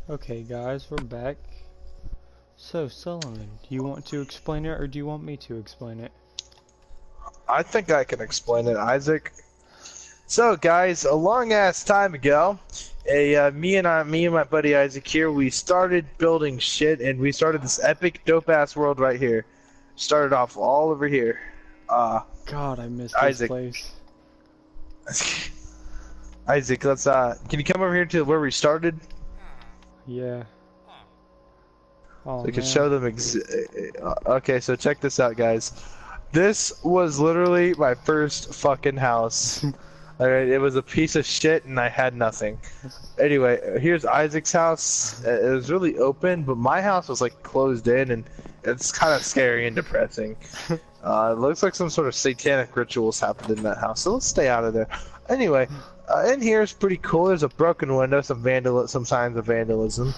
Okay, guys, we're back. So, Solomon, do you want to explain it or do you want me to explain it? I think I can explain it, Isaac. So, guys, a long ass time ago, me and my buddy Isaac here, we started building shit, and we started this epic dope ass world right here. Started off all over here. Uh, God, I miss this Isaac, place. Isaac, can you come over here to where we started Yeah. Oh, so we can man. show them? Okay, so check this out, guys. This was literally my first fucking house. Alright, it was a piece of shit and I had nothing. Anyway, here's Isaac's house. It was really open, but my house was like closed in and it's kind of scary and depressing. It looks like some sort of satanic rituals happened in that house, so let's stay out of there. Anyway, in here is pretty cool. There's a broken window, some signs of vandalism.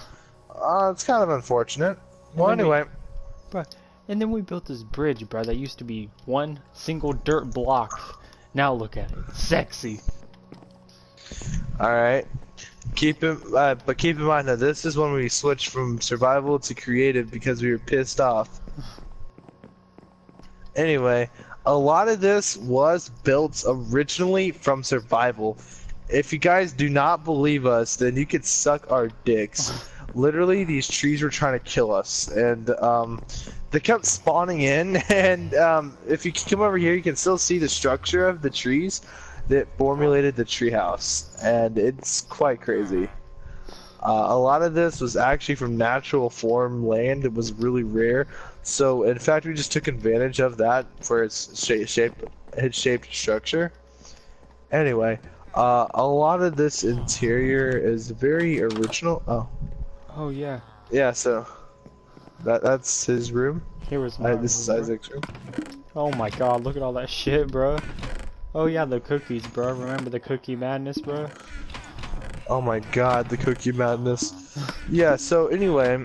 It's kind of unfortunate. Well, anyway. Bruh, and then we built this bridge, bruh, that used to be one single dirt block. Now look at it. Sexy. Alright. But keep in mind that this is when we switched from survival to creative because we were pissed off. Anyway, a lot of this was built originally from survival. If you guys do not believe us, then you could suck our dicks. Literally, these trees were trying to kill us, and they kept spawning in. And if you come over here, you can still see the structure of the trees that formulated the treehouse, and it's quite crazy. A lot of this was actually from natural form land. It was really rare, so in fact, we just took advantage of that for its shaped structure. Anyway, a lot of this interior is very original. Oh, yeah. Yeah, so that's his room. Here was my This is room, Isaac's room. Oh my god, look at all that shit, bruh. Oh yeah, the cookies, bro. Remember the cookie madness, bro? Oh my god, the cookie madness. Yeah, so anyway,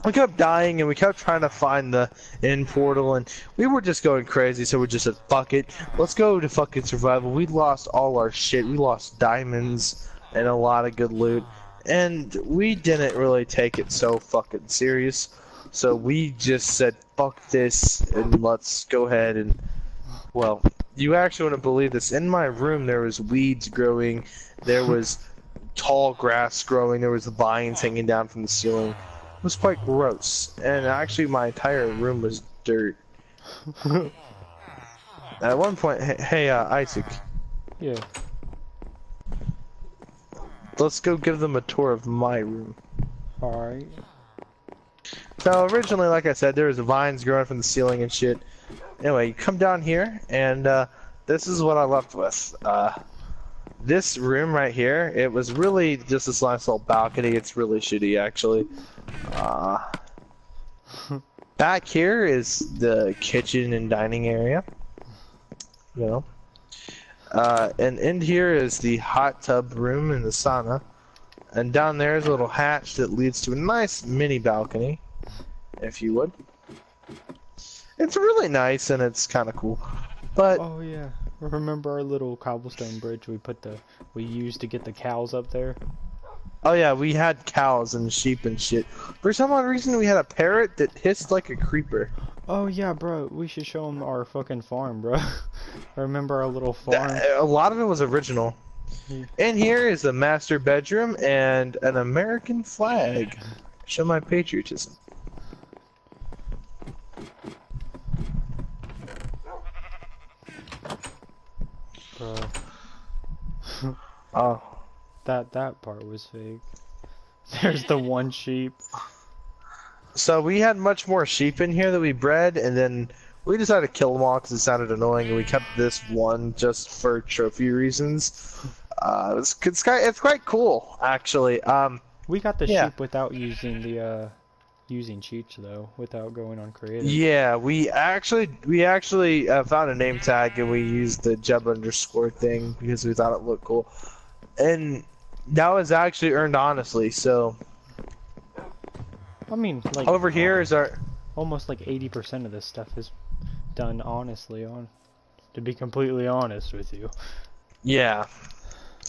we kept dying and we kept trying to find the end portal and we were just going crazy, so we just said, fuck it, let's go to fucking survival. We lost all our shit. We lost diamonds and a lot of good loot. And we didn't really take it so fucking serious. So we just said, fuck this, and let's go ahead and, well, you actually wouldn't believe this. In my room, there was weeds growing, there was tall grass growing, there was vines hanging down from the ceiling. It was quite gross. And actually, my entire room was dirt. At one point, hey, Isaac. Yeah. Let's go give them a tour of my room. Alright. So originally, like I said, there was vines growing from the ceiling and shit. Anyway, you come down here, and this is what I left with. This room right here, it was really just this nice little balcony. It's really shitty, actually. Back here is the kitchen and dining area. You know. And in here is the hot tub room and the sauna. And down there is a little hatch that leads to a nice mini balcony, if you would. It's really nice and it's kind of cool. But Oh yeah. Remember our little cobblestone bridge we used to get the cows up there? oh yeah, we had cows and sheep and shit. For some odd reason, we had a parrot that hissed like a creeper. Oh yeah, bro. We should show them our fucking farm, bro. Remember our little farm? A lot of it was original. In here is the master bedroom and an American flag. Show my patriotism. Bro. Oh. That part was fake. There's the one sheep. So we had much more sheep in here that we bred, and then we decided to kill them all because it sounded annoying, and we kept this one just for trophy reasons. It's quite cool, actually. We got the Yeah. sheep without using the using cheats though, without going on creative. Yeah, we actually found a name tag and we used the Jeb underscore thing because we thought it looked cool, and that was actually earned honestly. So I mean, like over here is our almost like 80% of this stuff is done honestly. To be completely honest with you. yeah.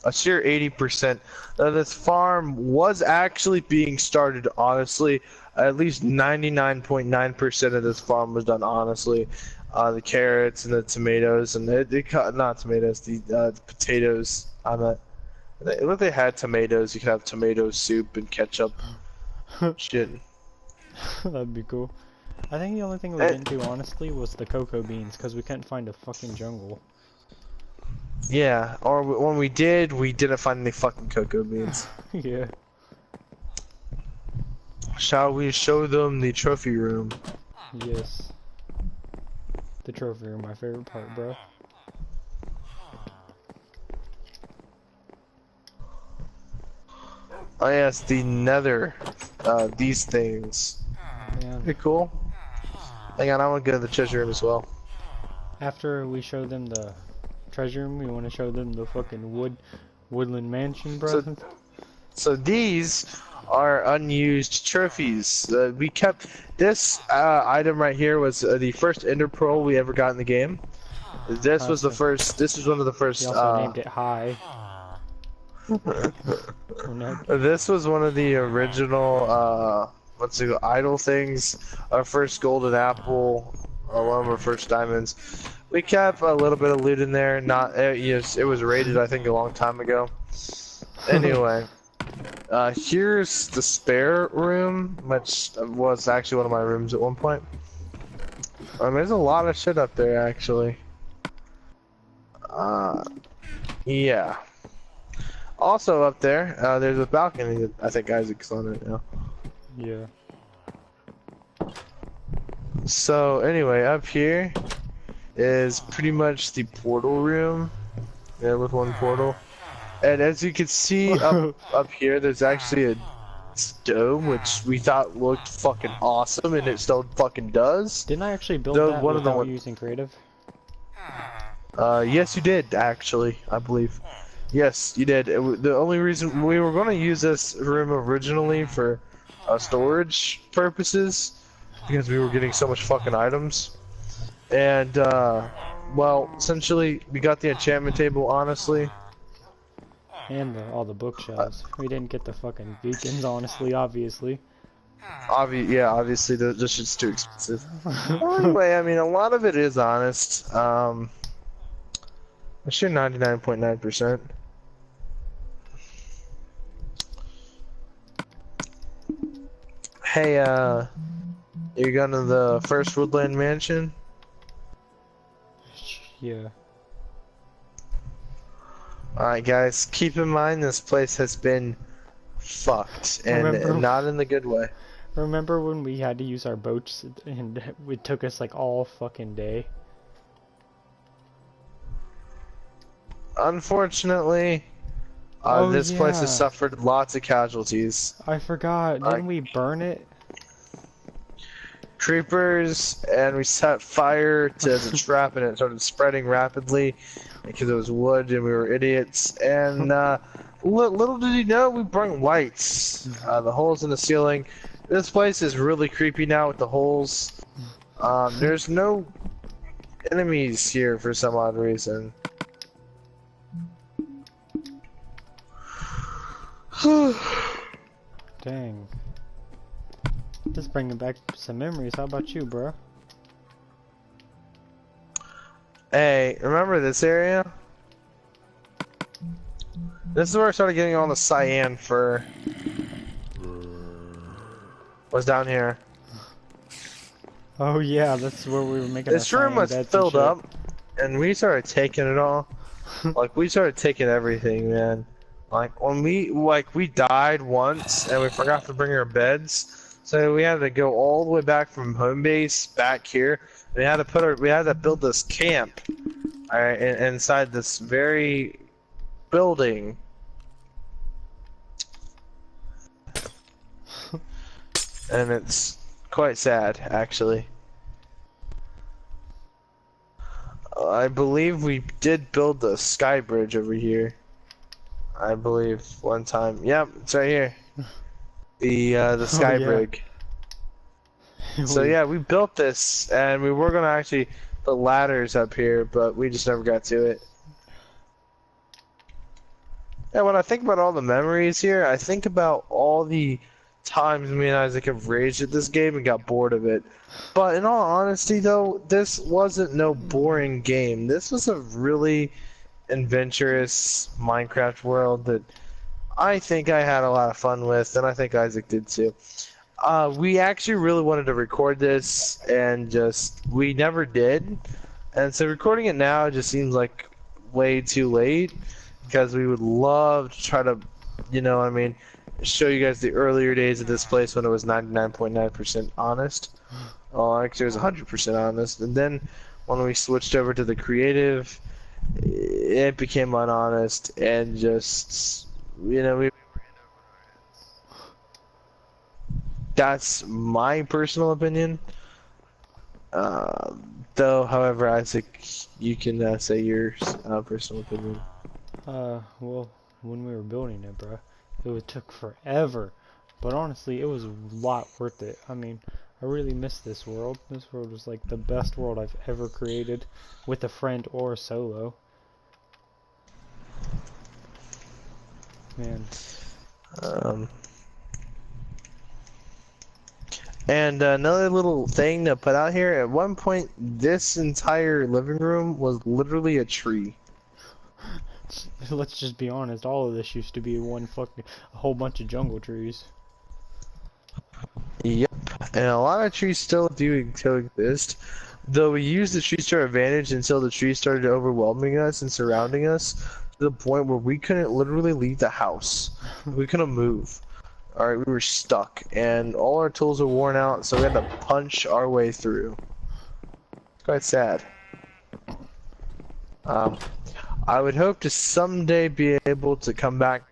a sheer 80%. This farm was actually being started honestly. At least 99.9% of this farm was done honestly. The carrots and the tomatoes and not tomatoes, the potatoes. If they had tomatoes, you could have tomato soup and ketchup. Shit. That'd be cool. I think the only thing we didn't do honestly was the cocoa beans because we couldn't find a fucking jungle. Yeah, or when we didn't find any fucking cocoa beans. Yeah. Shall we show them the trophy room? Yes. The trophy room, my favorite part, bro. Oh yes, the nether. These things. Man. Pretty cool. Hang on, I want to go to the treasure room as well. After we show them the treasure room, we want to show them the fucking woodland mansion, bro. So these are unused trophies. We kept this item right here was the first ender pearl we ever got in the game. This was the first. This was one of the first. We also named it High. This was one of the original what's it called, idle things. Our first golden apple, one of our first diamonds. We kept a little bit of loot in there. Not yes, it was raided I think a long time ago. Anyway, here's the spare room, which was actually one of my rooms at one point. There's a lot of shit up there actually. Yeah. Also up there, there's a balcony that I think Isaac's on right now. Yeah. So anyway, up here is pretty much the portal room. Yeah, with one portal. And as you can see up here, there's actually a dome, which we thought looked fucking awesome, and it still fucking does. Didn't I actually build that without using creative? Yes, you did, actually, I believe. Yes, you did. The only reason we were going to use this room originally for storage purposes, because we were getting so much fucking items. And, well, essentially, we got the enchantment table, honestly. And all the bookshelves. We didn't get the fucking beacons, honestly, obviously. Yeah, obviously, this shit's too expensive. Anyway, I mean, a lot of it is honest. I'm sure 99.9%. Hey, you're going to the first woodland mansion? Yeah. Alright guys, keep in mind this place has been fucked, and not in the good way. Remember when we had to use our boats and it took us like all fucking day? Unfortunately, this place has suffered lots of casualties. I forgot, didn't we burn it? Creepers, and we set fire to the trap and it started spreading rapidly because it was wood and we were idiots. And little did you know, we brought lights. The holes in the ceiling. This place is really creepy now with the holes. There's no enemies here for some odd reason. Dang. Just bringing back some memories. How about you, bro? Hey, remember this area? This is where I started getting all the cyan fur. Was down here. Oh yeah, that's where we were making. This room was filled up, and we started taking it all. Like we started taking everything, man. Like when we died once, and we forgot to bring our beds. So we had to go all the way back from home base back here. We had to build this camp, alright, inside this very building. And it's quite sad, actually. I believe we did build the sky bridge over here. I believe one time. Yep, it's right here. The sky bridge. So yeah, we built this, and we were gonna actually put ladders up here, but we just never got to it. And when I think about all the memories here, I think about all the times me and Isaac have raged at this game and got bored of it. But in all honesty, though, this wasn't no boring game. This was a really adventurous Minecraft world that I think I had a lot of fun with, and I think Isaac did too. We actually really wanted to record this, and we never did. And so recording it now just seems like way too late, because we would love to try to, you know what I mean, show you guys the earlier days of this place when it was 99.9% honest. Oh, actually it was 100% honest. And then when we switched over to the creative, it became unhonest, and just, you know, that's my personal opinion. Though, however, Isaac, you can say your personal opinion. Well, when we were building it, bro, took forever. But honestly, it was a lot worth it. I mean, I really miss this world. This world was like the best world I've ever created, with a friend or solo. Man. And another little thing to put out here, at one point, this entire living room was literally a tree. Let's just be honest, all of this used to be a whole bunch of jungle trees. Yep, and a lot of trees still do exist, though we used the trees to our advantage until the trees started overwhelming us and surrounding us to the point where we couldn't literally leave the house. We couldn't move. Alright, we were stuck, and all our tools were worn out, so we had to punch our way through. It's quite sad. I would hope to someday be able to come back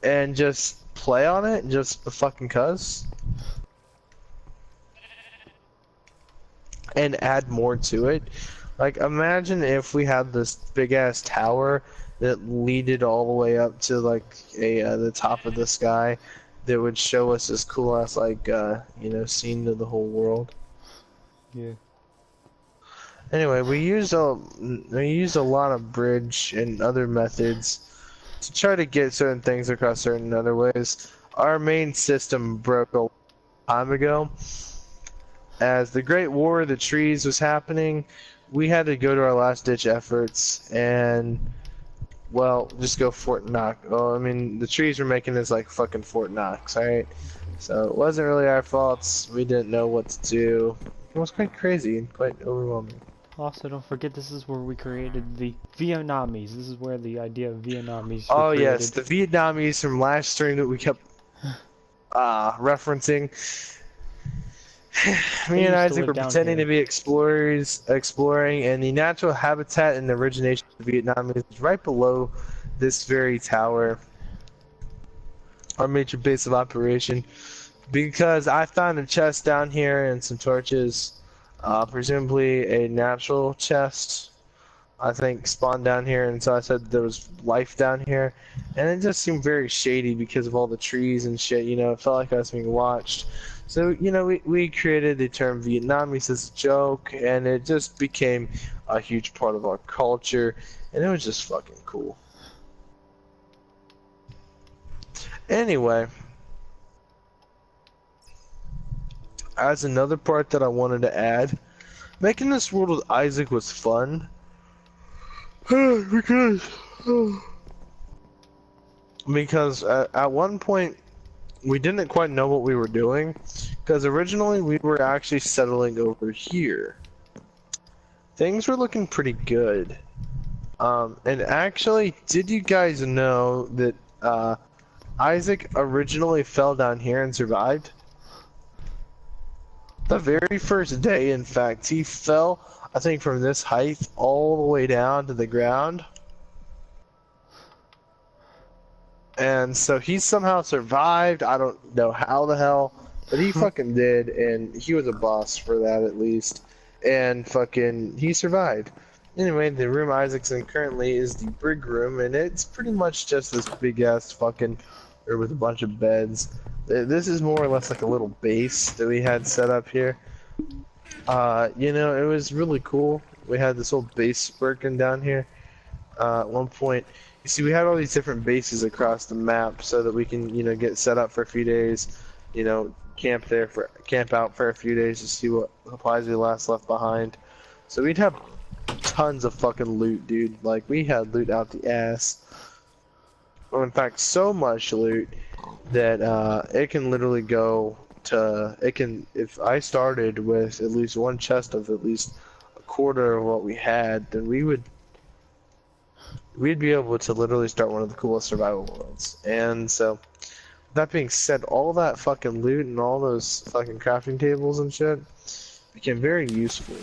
and just play on it, just fucking cuz. And add more to it. Like, imagine if we had this big ass tower that leaded all the way up to like the top of the sky that would show us this cool ass like you know, scene of the whole world. Yeah. Anyway, we used a lot of bridge and other methods to try to get certain things across certain other ways. Our main system broke a long time ago. As the Great War of the Trees was happening, we had to go to our last ditch efforts and, well, just go Fort Knox. Oh, I mean, the trees were making this like fucking Fort Knox, alright? So it wasn't really our faults. We didn't know what to do. It was quite crazy and quite overwhelming. Also, don't forget, this is where we created the Vietnamese. This is where the idea of Vietnamese Oh created. yes, the Vietnamese from last stream that we kept referencing. Me and Isaac were pretending to be explorers, exploring, and the natural habitat and origination of the Vietnamese is right below this very tower, our major base of operation. Because I found a chest down here and some torches, presumably a natural chest, I think, spawned down here, and so I said there was life down here, and it just seemed very shady because of all the trees and shit, you know, it felt like I was being watched. So, you know, we created the term Vietnamese as a joke, and it just became a huge part of our culture, and it was just fucking cool. Anyway, as another part that I wanted to add, making this world with Isaac was fun. Because at one point we didn't quite know what we were doing, because originally we were actually settling over here. Things were looking pretty good. And actually, did you guys know that Isaac originally fell down here and survived? The very first day, in fact, he fell, I think, from this height all the way down to the ground. And so he somehow survived. I don't know how the hell, but he fucking did, and he was a boss for that at least. And fucking, he survived. Anyway, the room Isaac's in currently is the brig room, and it's pretty much just this big ass fucking room with a bunch of beds. This is more or less like a little base that we had set up here. You know, it was really cool. We had this whole base working down here. At one point, You see, we had all these different bases across the map so that we can, you know, get set up for a few days, you know, camp out for a few days to see what supplies we last left behind. So we'd have tons of fucking loot, dude. Like, we had loot out the ass. Well, in fact, so much loot that it can literally go to, it can, if I started with at least one chest of at least a quarter of what we had, then we'd be able to literally start one of the coolest survival worlds. And so, that being said, all that fucking loot and all those fucking crafting tables and shit became very useful.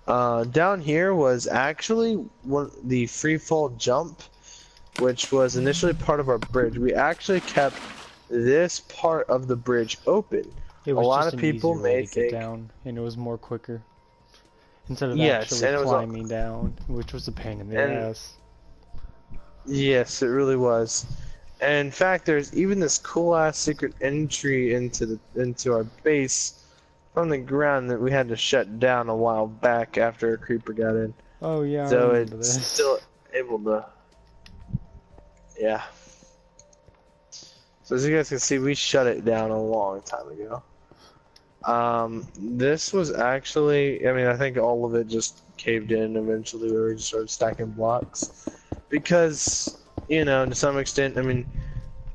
Down here was actually the free fall jump, which was initially part of our bridge. We actually kept this part of the bridge open. It was a lot just of an people easier way may to think, get down, and it was more quicker. Instead of yes, actually and it was climbing down, which was a pain in the ass. Yes, it really was. And in fact, there's even this cool ass secret entry into our base from the ground that we had to shut down a while back after a creeper got in. Oh yeah, I So remember it's this. still able to, yeah. So as you guys can see, we shut it down a long time ago. This was actually, I mean, I think all of it just caved in eventually. We just started stacking blocks because, you know, to some extent, I mean,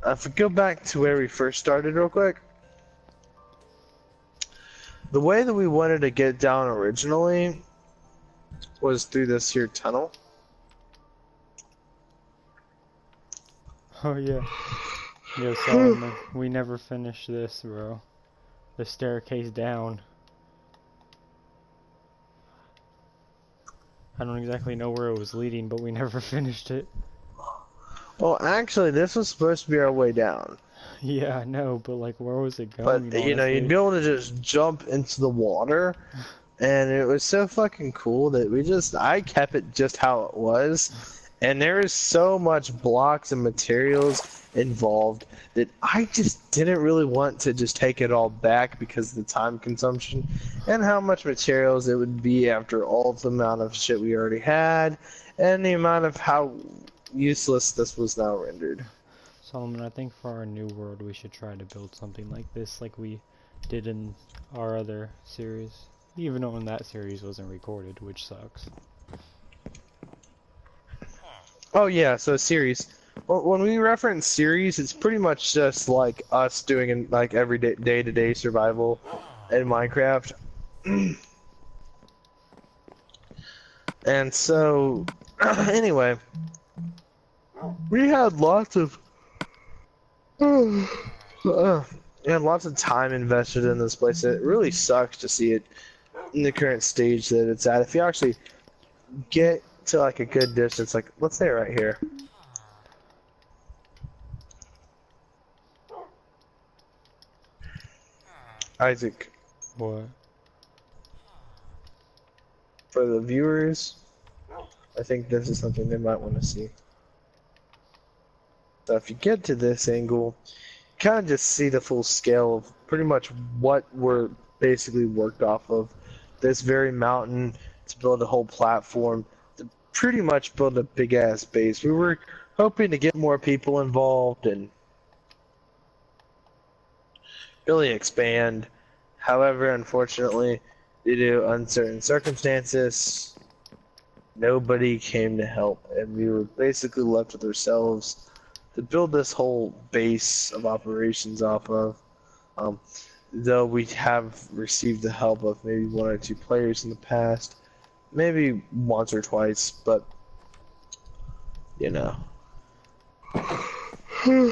if we go back to where we first started real quick, the way that we wanted to get down originally was through this here tunnel. Oh yeah. Yo, Solomon, we never finished this, bro. The staircase down. I don't exactly know where it was leading, but we never finished it. Well, actually, this was supposed to be our way down. Yeah, I know, but like, where was it going? But, you know, you'd be able to just jump into the water, and it was so fucking cool that I kept it just how it was, and there is so much blocks and materials involved that I just didn't really want to just take it all back because of the time consumption and how much materials it would be after all the amount of shit we already had, and the amount of how useless this was now rendered. Solomon, I think for our new world we should try to build something like this, like we did in our other series. Even though that series wasn't recorded, which sucks. Oh yeah, so series. Well, when we reference series, it's pretty much just like us doing like every day-to-day survival in Minecraft. And so, anyway, we had lots of time invested in this place. It really sucks to see it in the current stage that it's at. If you actually get to like a good distance, like let's say right here. Isaac. What? For the viewers, I think this is something they might want to see. So if you get to this angle, you kind of just see the full scale of pretty much what we're basically worked off of. This very mountain to build a whole platform, to pretty much build a big ass base. We were hoping to get more people involved and really expand. However, unfortunately, due to uncertain circumstances, nobody came to help, and we were basically left with ourselves to build this whole base of operations off of. Though we have received the help of maybe 1 or 2 players in the past, maybe once or twice, but you know. Hey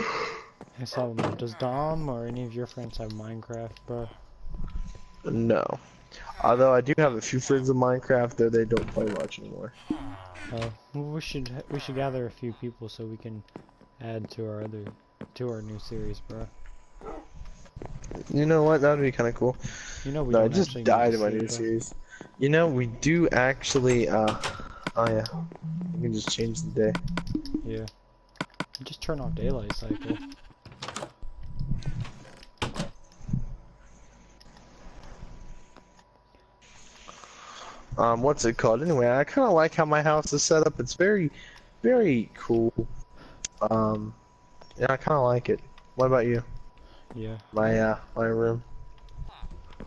Solomon, does Dom or any of your friends have Minecraft, bro? No. Although I do have a few friends in Minecraft, though they don't play much anymore. Well, we should gather a few people so we can add to our new series, bro. You know what? That would be kind of cool. You know we No, I don't just actually died need in to my see new it, bro. series. You know, we do actually, oh yeah. You can just change the day. Yeah. Just turn off daylight cycle. what's it called? Anyway, I kind of like how my house is set up. It's very, very cool. Yeah, I kind of like it. What about you? Yeah. My room.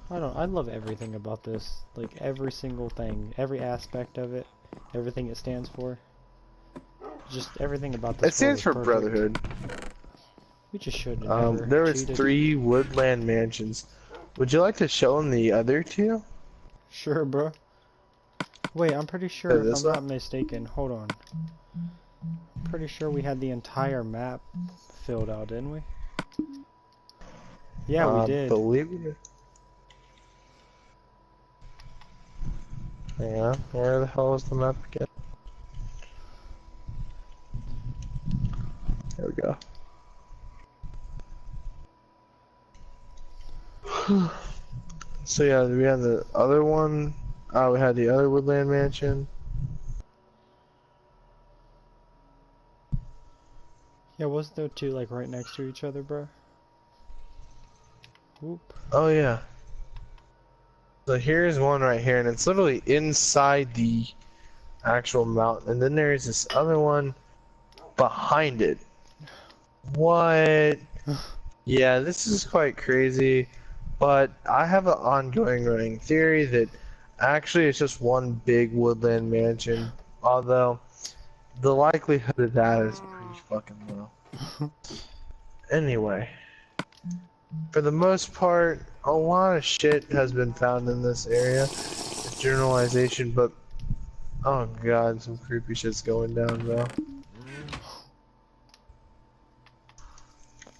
I love everything about this. Like every single thing, every aspect of it, everything it stands for. Just everything about this. It stands for world is perfect. brotherhood. We just should have never There was cheated. 3 woodland mansions. Would you like to show them the other 2? Sure, bro. Wait, I'm pretty sure, if this I'm one? not mistaken, hold on. I'm pretty sure we had the entire map filled out, didn't we? Yeah, we did. Believe it. Yeah, where the hell is the map again? There we go. So yeah, we had the other one. We had the other woodland mansion. Yeah, wasn't there two, like, right next to each other, bro? Whoop. Oh yeah. So here's one right here, and it's literally inside the actual mountain. And then there's this other one behind it. What? Yeah, this is quite crazy. But I have an ongoing running theory that actually it's just one big woodland mansion. Although the likelihood of that is pretty fucking low. Anyway, for the most part, a lot of shit has been found in this area. It's generalization, but oh god, some creepy shit's going down, bro.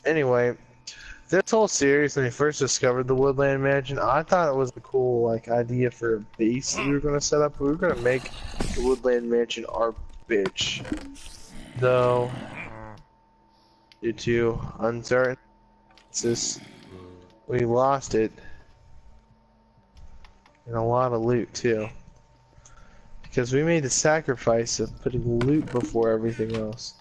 Anyway, this whole series, when we first discovered the Woodland Mansion, I thought it was a cool idea for a base that we were gonna set up. We were gonna make the Woodland Mansion our bitch, though due to uncertainty, we lost it, and a lot of loot too, because we made the sacrifice of putting loot before everything else.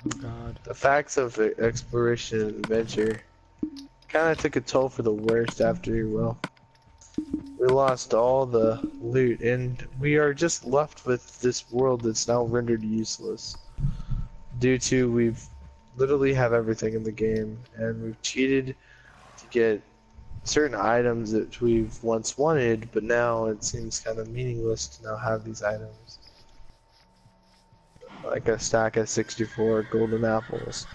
Oh god. The facts of exploration and adventure kind of took a toll for the worst after, well, we lost all the loot, and we are just left with this world that's now rendered useless due to we've literally have everything in the game, and we've cheated to get certain items that we've once wanted, but now it seems kind of meaningless to now have these items. Like a stack of 64 golden apples.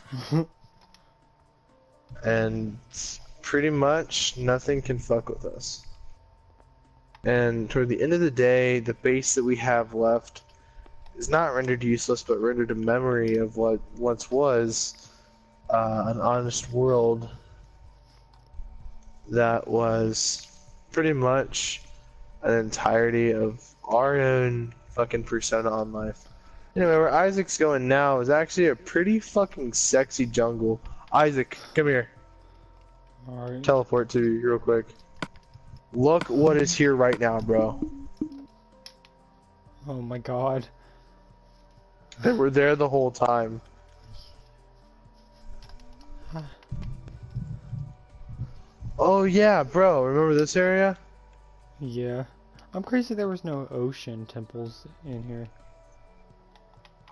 And pretty much nothing can fuck with us. And toward the end of the day, the base that we have left is not rendered useless, but rendered a memory of what once was an honest world that was pretty much an entirety of our own fucking persona on life. Anyway, where Isaac's going now is actually a pretty fucking sexy jungle. Isaac, come here. Alright. Teleport to you real quick. Look what is here right now, bro. Oh my god. They were there the whole time. Oh yeah, bro. Remember this area? Yeah. I'm crazy there was no ocean temples in here.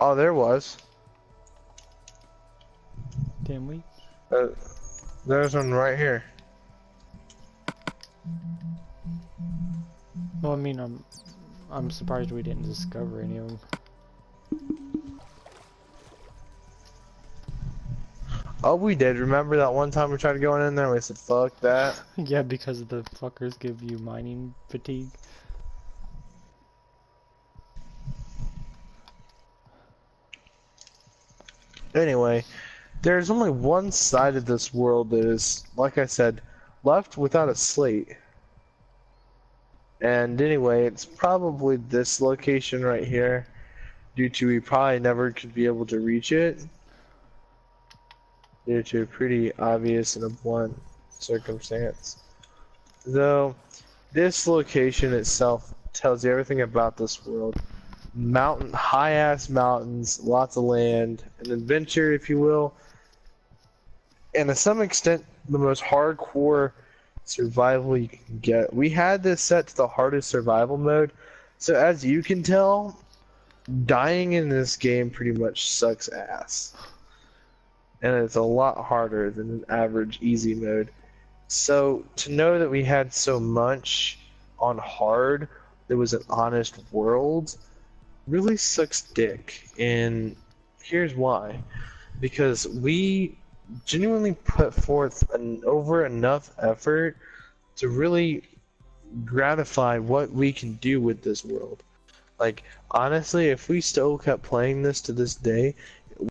Oh, there was. Damn we. There's one right here. Well, I mean, I'm surprised we didn't discover any of them. Oh, we did. Remember that one time we tried to go in there and we said, fuck that? Yeah, because the fuckers give you mining fatigue. Anyway, there's only one side of this world that is, like I said, left without a slate. And anyway, it's probably this location right here, due to we probably never could be able to reach it, due to a pretty obvious and a blunt circumstance. Though, this location itself tells you everything about this world. High-ass mountains, lots of land, an adventure, if you will, and to some extent, the most hardcore survival you can get. We had this set to the hardest survival mode, so as you can tell, dying in this game pretty much sucks ass. And it's a lot harder than an average easy mode. So to know that we had so much on hard that was an honest world really sucks dick. And here's why. Because we genuinely put forth over enough effort to really gratify what we can do with this world. Like, honestly, if we still kept playing this to this day,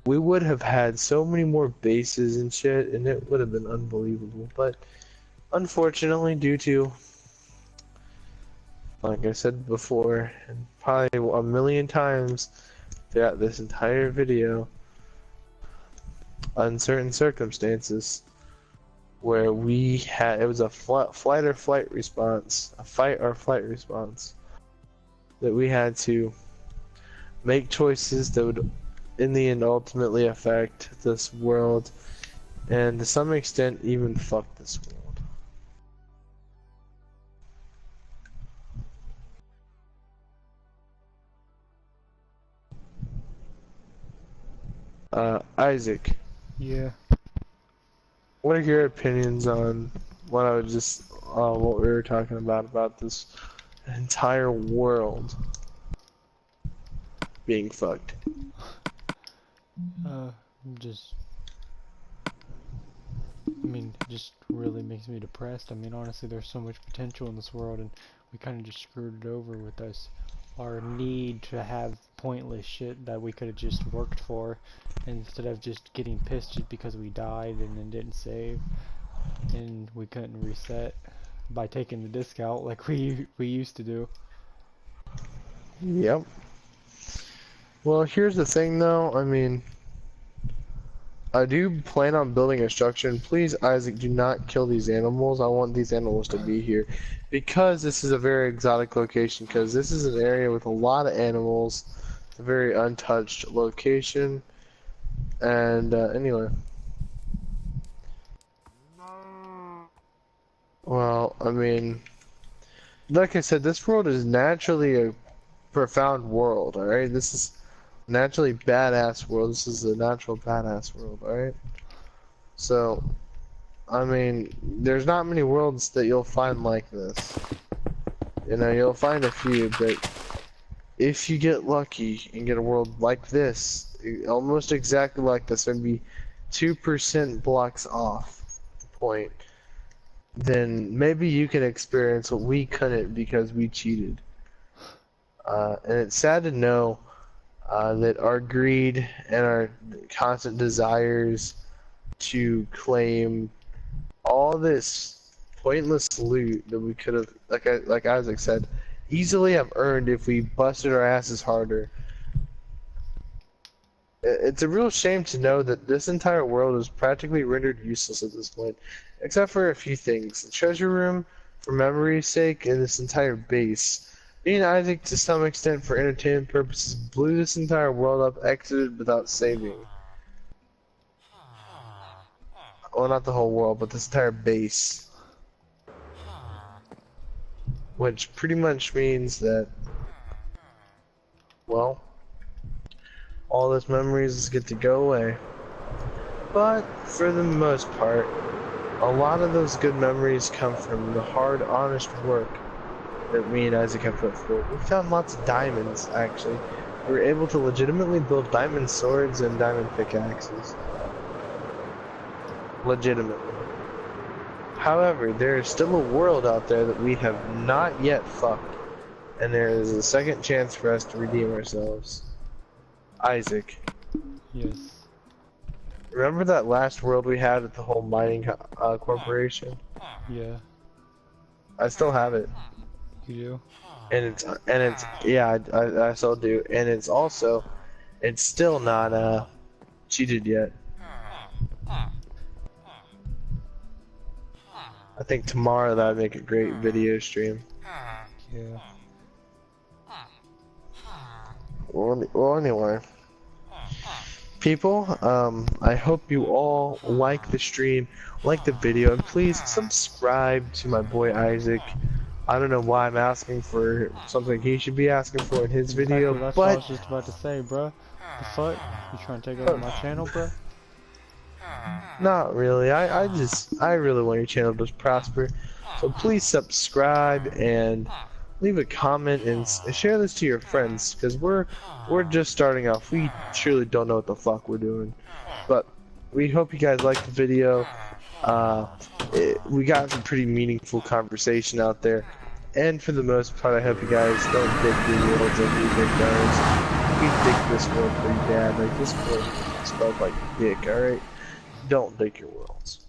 we would have had so many more bases and shit, and it would have been unbelievable. But unfortunately, due to, like I said before, and probably a million times throughout this entire video, uncertain circumstances where we had, it was a fight or flight response, that we had to make choices that would in the end ultimately affect this world, and to some extent even fuck this world. Isaac. Yeah. What are your opinions on what I was just, what we were talking about this entire world being fucked? Just, I mean, it just really makes me depressed. I mean, honestly, there's so much potential in this world, and we kind of just screwed it over with our need to have pointless shit that we could have just worked for, instead of just getting pissed just because we died and then didn't save, and we couldn't reset by taking the disc out like we used to do. Yep. Well, here's the thing though, I mean, I do plan on building a structure, and please, Isaac, do not kill these animals. I want these animals to be here, because this is a very exotic location, because this is an area with a lot of animals, a very untouched location, and anyway. Well, I mean, like I said, this world is naturally a profound world, alright? This is naturally badass world. This is a natural badass world, alright? So, I mean, there's not many worlds that you'll find like this. You know, you'll find a few, but if you get lucky and get a world like this, almost exactly like this, maybe 2% blocks off the point, then maybe you can experience what we couldn't because we cheated. And it's sad to know that our greed and our constant desires to claim all this pointless loot that we could have, like Isaac said, easily have earned if we busted our asses harder. It's a real shame to know that this entire world is practically rendered useless at this point, except for a few things. The treasure room, for memory's sake, and this entire base. Me and Isaac, to some extent, for entertainment purposes, blew this entire world up, exited without saving. Well, not the whole world, but this entire base. Which pretty much means that, well, all those memories get to go away. But, for the most part, a lot of those good memories come from the hard, honest work that me and Isaac have put forward. We found lots of diamonds, actually. We were able to legitimately build diamond swords and diamond pickaxes. Legitimately. However, there is still a world out there that we have not yet fucked, and there is a second chance for us to redeem ourselves. Isaac. Yes. Remember that last world we had at the whole mining corporation? Yeah. I still have it. You do? And it's yeah, I still do, and it's also, it's still not cheated yet. I think tomorrow that would make a great video stream. Yeah. Well, anyway, people, I hope you all like the stream, like the video, and please subscribe to my boy Isaac. I don't know why I'm asking for something he should be asking for in his video, Exactly, that's what I but was just about to say, bruh. The fuck? You trying to take over my channel, bruh? not really. I really want your channel to prosper. So please subscribe and leave a comment and share this to your friends, because we're just starting off. We truly don't know what the fuck we're doing, but we hope you guys like the video. We got some pretty meaningful conversation out there, and for the most part, I hope you guys don't dig your worlds like we dig ours. We dig this world pretty bad. Like, this world smells like dick. All right, don't dig your worlds.